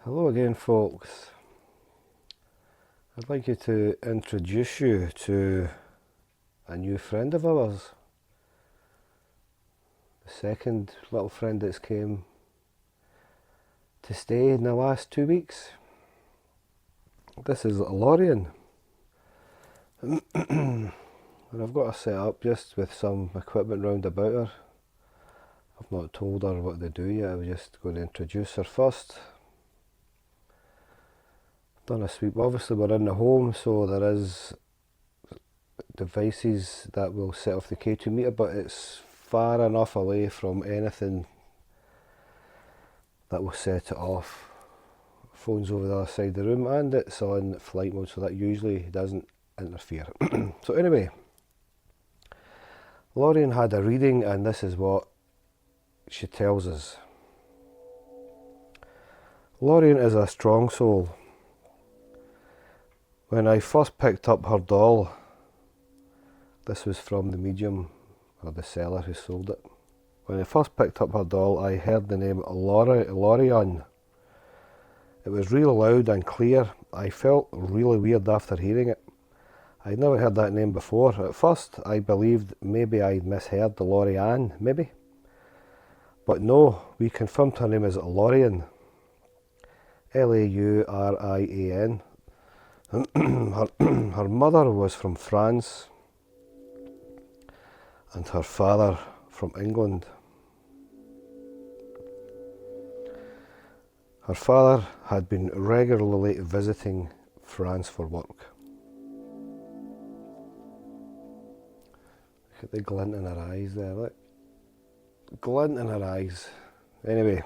Hello again, folks. I'd like to introduce you to a new friend of ours. The second little friend that's came to stay in the last 2 weeks. This is Laurian. And I've got her set up just with some equipment round about her. I've not told her what to do yet. I'm just going to introduce her first. Done a sweep. Obviously we're in the home, so there is devices that will set off the K2 meter, but it's far enough away from anything that will set it off. Phone's over the other side of the room and it's on flight mode, so that usually doesn't interfere. So anyway, Laurian had a reading and this is what she tells us. Laurian is a strong soul. When I first picked up her doll, this was from the medium or the seller who sold it. When I first picked up her doll, I heard the name Laurian. It was real loud and clear. I felt really weird after hearing it. I'd never heard that name before. At first, I believed maybe I'd misheard the Laurian, maybe. But no, we confirmed her name is Laurian. Laurian. Her mother was from France and her father from England. Her father had been regularly visiting France for work. Look at the glint in her eyes there, look. Glint in her eyes. Anyway,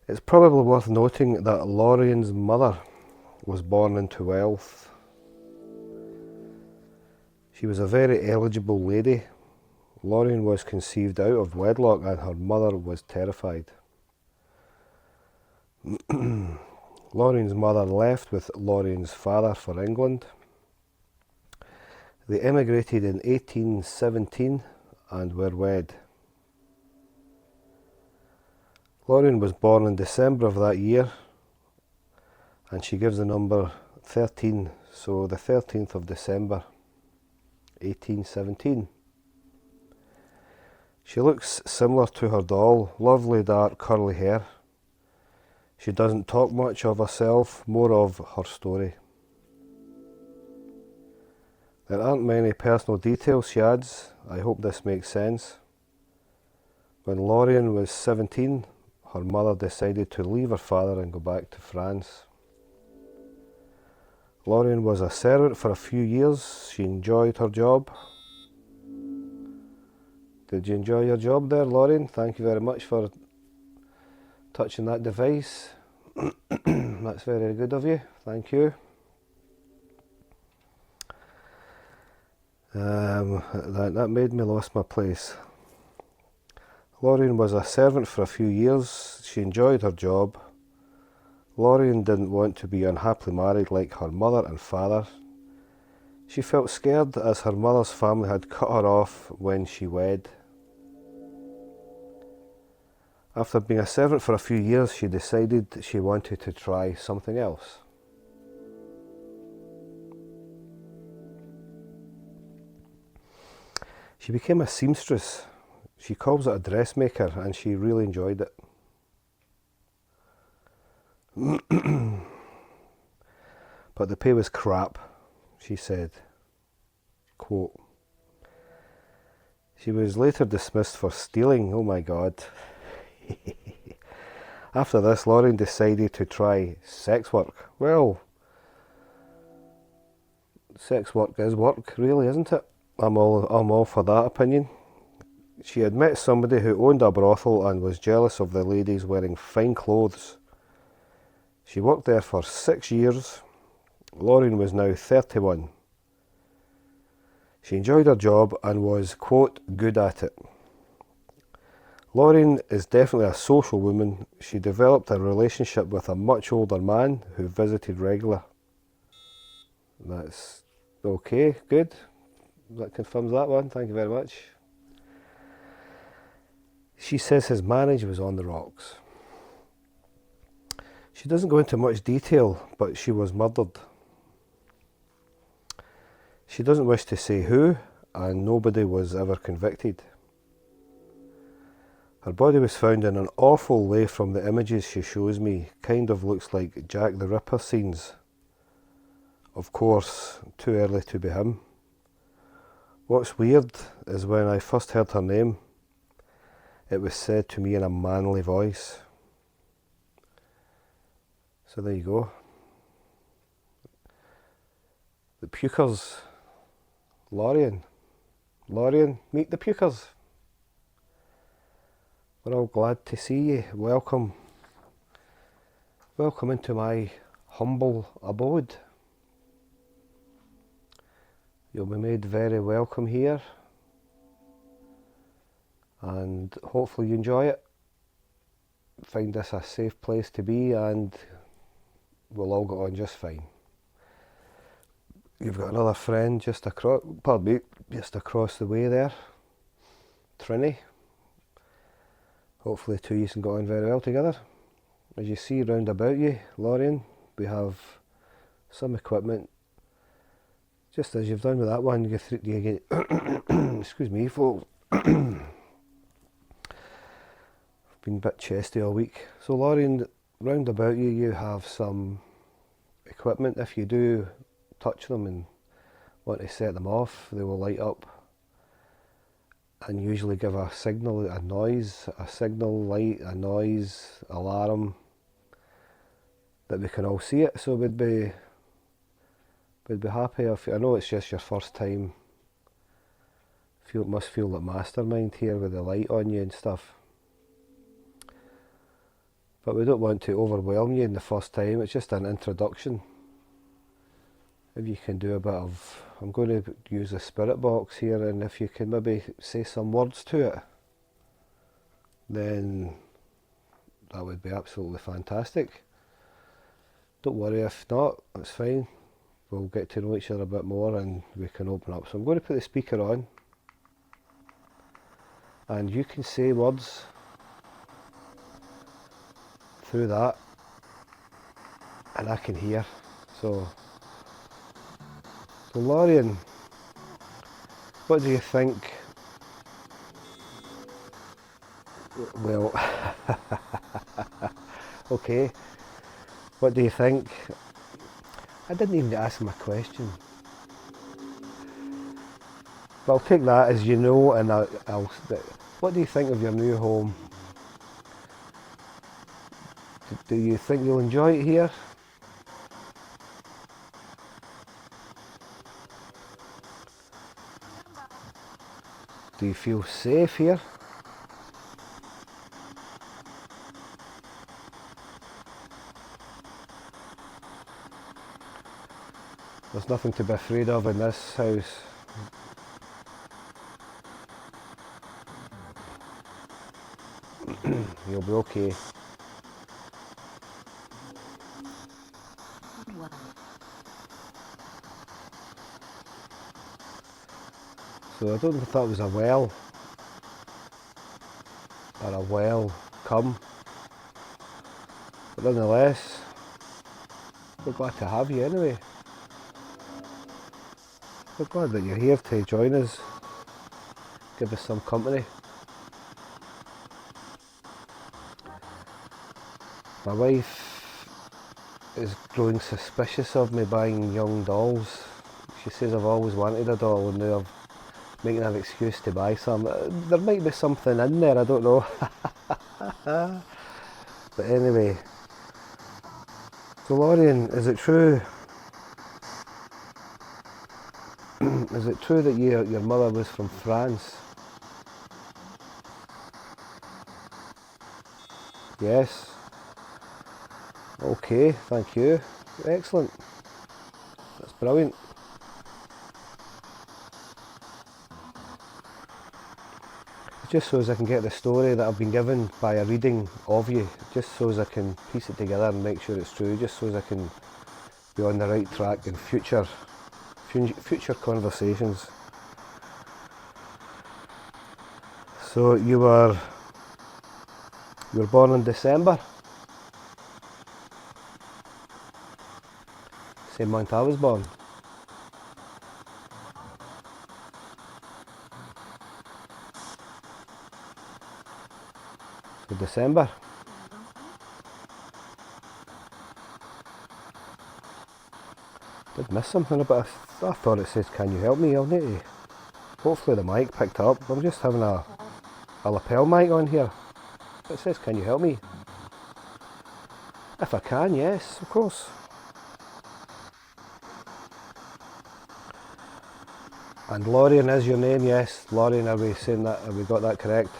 it's probably worth noting that Laurian's mother was born into wealth. She was a very eligible lady. Laurian was conceived out of wedlock and her mother was terrified. Laurian's mother left with Laurian's father for England. They emigrated in 1817 and were wed. Laurian was born in December of that year and she gives the number 13, so the 13th of December 1817. She looks similar to her doll, lovely dark curly hair. She doesn't talk much of herself, more of her story. There aren't many personal details, she adds. I hope this makes sense. When Laurian was 17, her mother decided to leave her father and go back to France. Laurian was a servant for a few years. She enjoyed her job. Did you enjoy your job there, Laurian? Thank you very much for touching that device. That's very good of you. Thank you. That made me lost my place. Laurian was a servant for a few years. She enjoyed her job. Laurian didn't want to be unhappily married like her mother and father. She felt scared as her mother's family had cut her off when she wed. After being a servant for a few years, she decided she wanted to try something else. She became a seamstress. She calls it a dressmaker and she really enjoyed it. But the pay was crap, she said. Quote, she was later dismissed for stealing. Oh my God. After this, Laurian decided to try sex work. Well, sex work is work, really, isn't it? I'm all for that opinion. She had met somebody who owned a brothel and was jealous of the ladies wearing fine clothes. She worked there for 6 years. Laurian was now 31. She enjoyed her job and was, quote, good at it. Laurian is definitely a social woman. She developed a relationship with a much older man who visited regular. That's okay, good. That confirms that one, thank you very much. She says his marriage was on the rocks. She doesn't go into much detail, but she was murdered. She doesn't wish to say who, and nobody was ever convicted. Her body was found in an awful way from the images she shows me. Kind of looks like Jack the Ripper scenes. Of course, too early to be him. What's weird is when I first heard her name, it was said to me in a manly voice. So there you go. The PEUK'ers. Laurian. Laurian, meet the PEUK'ers. We're all glad to see you. Welcome. Welcome into my humble abode. You'll be made very welcome here. And hopefully you enjoy it. Find this a safe place to be, and we'll all get on just fine. You've got another friend just across, pardon me, just across the way there, Trinny. Hopefully two of you can get on very well together. As you see round about you, Laurian, we have some equipment. Just as you've done with that one, you get excuse me, folks. Been a bit chesty all week. So Laurian, round about you, you have some equipment. If you do touch them and want to set them off, they will light up and usually give a signal, a noise, a signal, light, a noise, alarm, that we can all see it. So we'd be happy if, I know it's just your first time, must feel like mastermind here with the light on you and stuff. But we don't want to overwhelm you in the first time, it's just an introduction. If you can do a bit of, I'm going to use a spirit box here, and if you can maybe say some words to it, then that would be absolutely fantastic. Don't worry if not, that's fine. We'll get to know each other a bit more and we can open up. So I'm going to put the speaker on, and you can say words through that, and I can hear. So Laurian, what do you think? Well, okay, what do you think? I didn't even ask him a question. But I'll take that as you know, and what do you think of your new home? Do you think you'll enjoy it here? Do you feel safe here? There's nothing to be afraid of in this house. You'll be okay. So I don't know if that was a well or a well come, but nonetheless, we're glad to have you anyway. We're glad that you're here to join us, give us some company. My wife is growing suspicious of me buying young dolls. She says I've always wanted a doll, and now I'm making an excuse to buy some. There might be something in there, I don't know. But anyway, so Laurian, is it true? Is it true that your mother was from France? Yes. Okay, thank you. Excellent. That's brilliant. Just so as I can get the story that I've been given by a reading of you, just so as I can piece it together and make sure it's true, just so as I can be on the right track in future conversations. So you were born in December? Same month I was born. So December. Did miss something about it. I thought it says, can you help me? I'll need to. Hopefully the mic picked up. I'm just having a lapel mic on here. It says, can you help me? If I can, yes, of course. And Laurian is your name, yes. Laurian, are we saying that? Have we got that correct?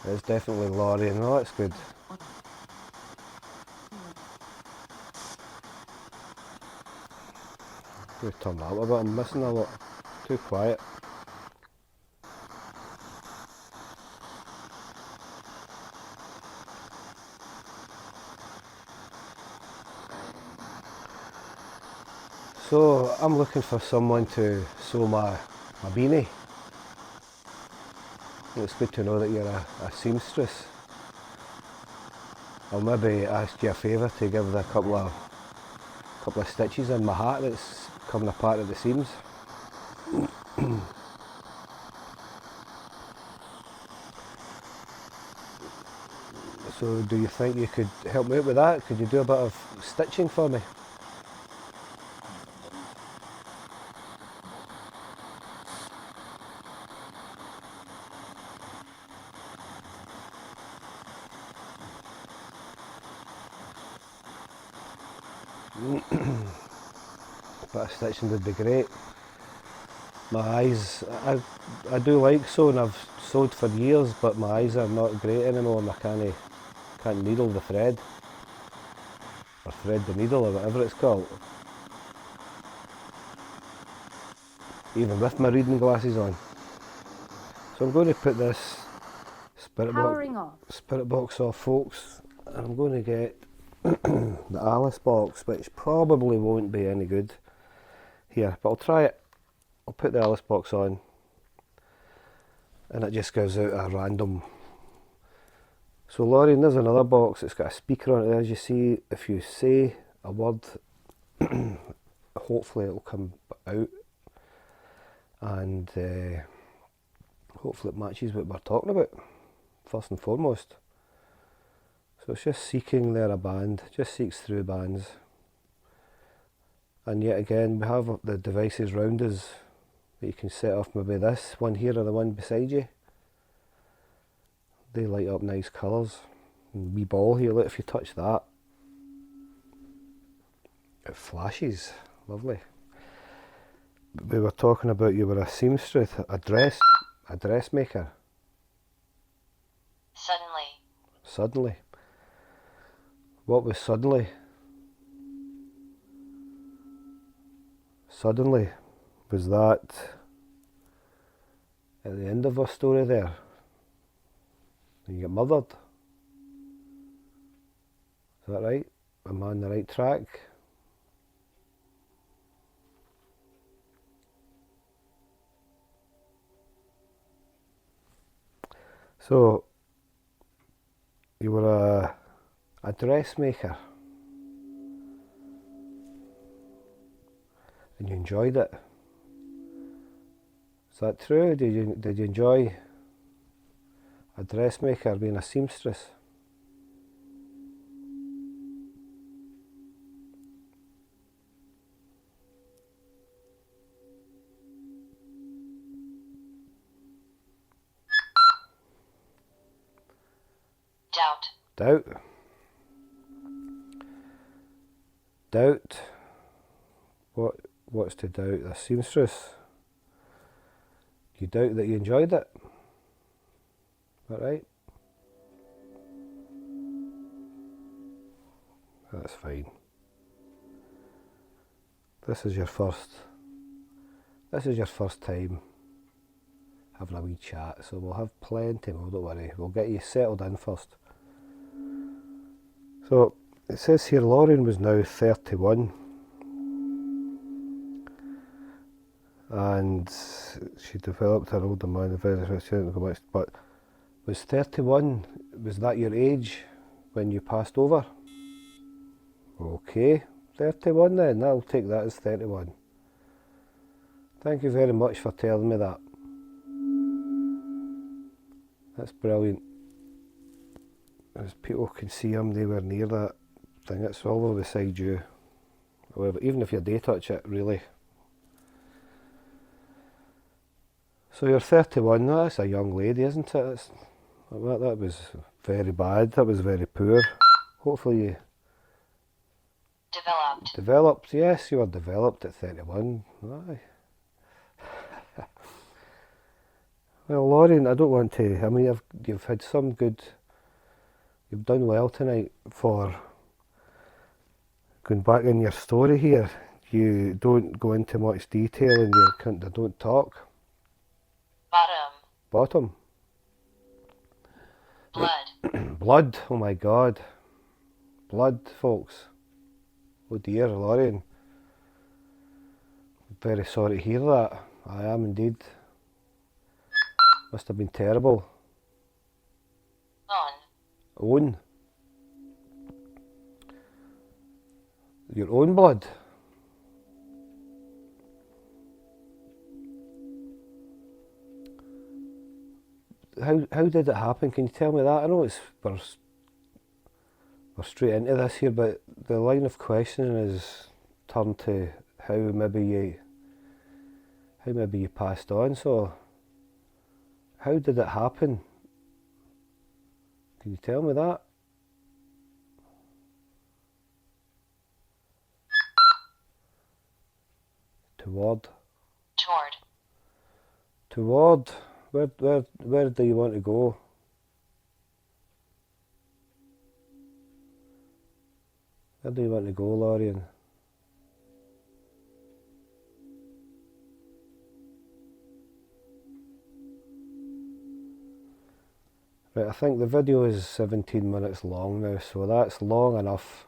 It's definitely Laurian. Oh, that's good. We've turned that a bit. I'm missing a lot. Too quiet. So I'm looking for someone to sew my beanie. It's good to know that you're a seamstress. I'll maybe ask you a favour to give a couple of stitches in my hat that's coming apart at the seams. So do you think you could help me out with that? Could you do a bit of stitching for me? A bit of stitching would be great. My eyes, I do like sewing. I've sewed for years, but my eyes are not great anymore and I can't needle the thread. Or thread the needle or whatever it's called. Even with my reading glasses on. So I'm going to put this spirit box off, folks. And I'm going to get the Alice box, which probably won't be any good here, but I'll try it. I'll put the Alice box on and it just gives out a random. So Laurian, there's another box. It's got a speaker on it there, as you see. If you say a word, hopefully it'll come out and hopefully it matches what we're talking about, first and foremost. So it's just seeking there a band, just seeks through bands. And yet again, we have the devices round us that you can set off, maybe this one here or the one beside you. They light up nice colours. And wee ball here, look, if you touch that, it flashes. Lovely. We were talking about you were a seamstress, a dressmaker. Suddenly. What was suddenly? Suddenly, was that at the end of our story there? And you get murdered? Is that right? Am I on the right track? So, you were a dressmaker and you enjoyed it. Is that true? Did you enjoy a dressmaker, being a seamstress? Doubt. Doubt. What's to doubt? A seamstress. You doubt that you enjoyed it? Is that right? That's fine. This is your first time having a wee chat, so we'll have plenty more, don't worry. We'll get you settled in first. So it says here Laurian was now 31. and she developed her older man, but was 31, was that your age when you passed over? Okay, 31 then, I'll take that as 31. Thank you very much for telling me that. That's brilliant. As people can see I'm nowhere near that thing, it's all over beside you. However, even if you do touch it, really. So you're 31, that's a young lady, isn't it? That was very bad, that was very poor. Hopefully you developed, yes, you were developed at 31. Aye. Well, Laurian, I don't want to, I mean, you've had some good, you've done well tonight for going back in your story here. You don't go into much detail and you don't talk. Bottom. Blood. Blood, oh my God. Blood, folks. Oh dear, Laurian. Very sorry to hear that. I am indeed. Must have been terrible. Own. Your own blood. How did it happen? Can you tell me that? I know we're straight into this here, but the line of questioning is turned to how maybe you passed on. So how did it happen? Can you tell me that? Toward. Where do you want to go? Where do you want to go, Laurian? Right, I think the video is 17 minutes long now, so that's long enough.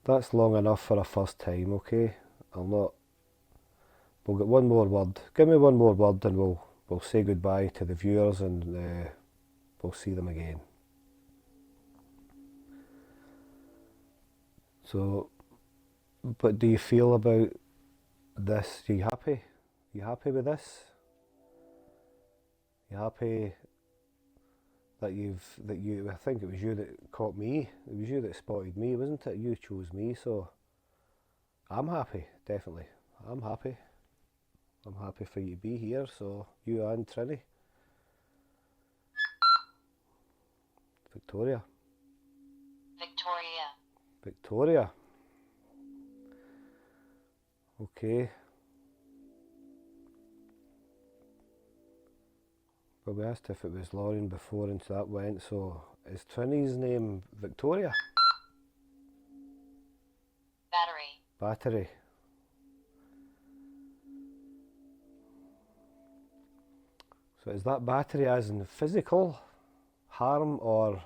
That's long enough for a first time, okay? We'll get one more word. Give me one more word and we'll say goodbye to the viewers and we'll see them again. So, but do you feel about this? Are you happy? Are you happy with this? Are you happy that I think it was you that caught me. It was you that spotted me, wasn't it? You chose me, so I'm happy, definitely. I'm happy. I'm happy for you to be here, so you and Trini. Victoria. Okay. Well, we asked if it was Laurian before and so that went, so is Trini's name Victoria? Battery. So is that battery as in physical harm or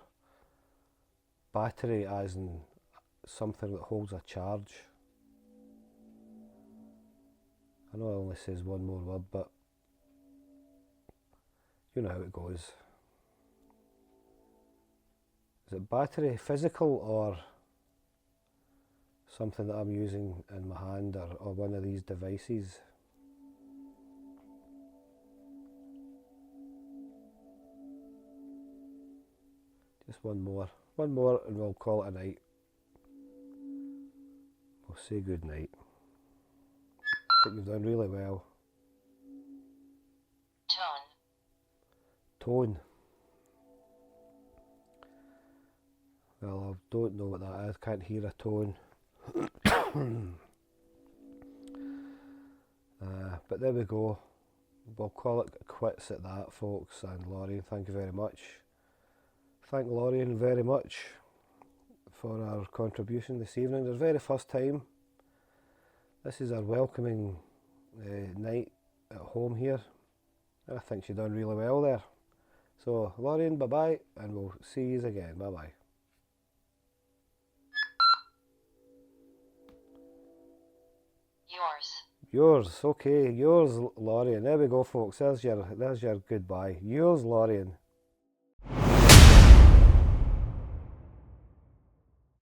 battery as in something that holds a charge? I know it only says one more word, but you know how it goes. Is it battery physical or something that I'm using in my hand or one of these devices? Just one more and we'll call it a night. We'll say good night. I think you've done really well. Tone. Well, I don't know what that is. Can't hear a tone. But there we go. We'll call it quits at that, folks. And Laurian, thank you very much. Thank Laurian very much for our contribution this evening. Their very first time. This is our welcoming night at home here. I think she's done really well there. So Laurian, bye bye, and we'll see you again. Bye bye. Yours, okay, yours, Laurian. There we go, folks. There's your goodbye. Yours, Laurian.